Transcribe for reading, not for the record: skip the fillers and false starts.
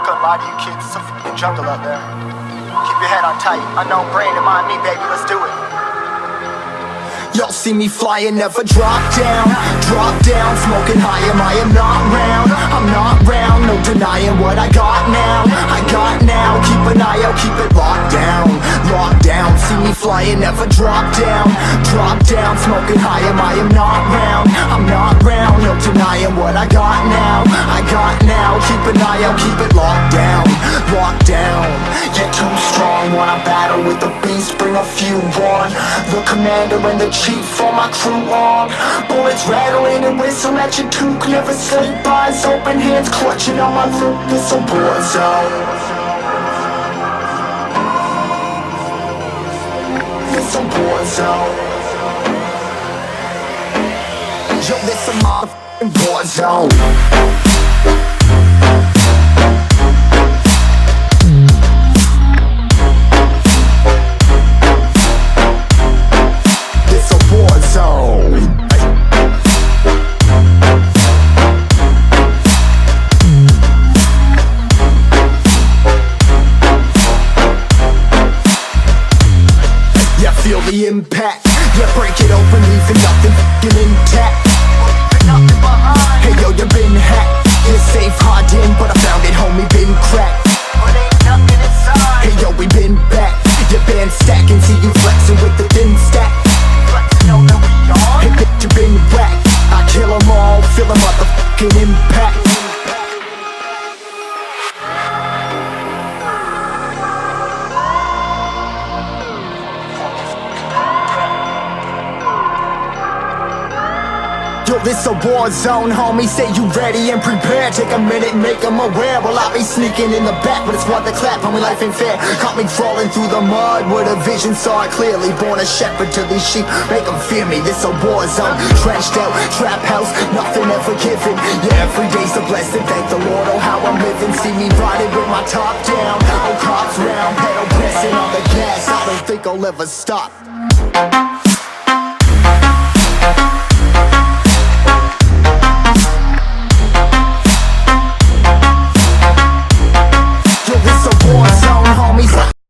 not gonna lie to you kids, it's a fucking jungle out there. Keep your head on tight, unknown brain to mind me, baby, let's do it. Y'all see me flying, never drop down, smoking high, I am not round, I'm not round, no denying what I got now, keep an eye out, keep it locked down, see me flying, never drop down, smoking high, I am not round, I'm not round, no denying what I got now, keep an eye out, keep it locked down, get too strong, wanna battle with the beast, bring a few on, the commander and the chief for my crew on. Bullets rattling and whistle at your toque. Never sleep, eyes open, hands clutching on my loop. This a war zone. This a war zone. Yo, this a motherfucking war zone. Feel the impact, yeah, break it open, leaving nothing f***ing intact. Hey yo, you been hacked, you're safe, hard in, but I found it, homie, been cracked. Hey yo, we been back, your band stacking, see you flexing with the thin stack. Hey bitch, you been whacked, I kill them all, feel the motherfucking impact. Yo, this a war zone, homie, say you ready and prepared. Take a minute and make them aware. Well, I be sneaking in the back, but it's worth the clap, homie, life ain't fair. Caught me crawling through the mud with a vision, saw it clearly. Born a shepherd to these sheep, make them fear me. This a war zone, trenched out, trap house, nothing ever given. Yeah, every day's a blessing, thank the Lord, oh how I'm living. See me riding with my top down, oh cops round, pedal pressing on the gas. I don't think I'll ever stop.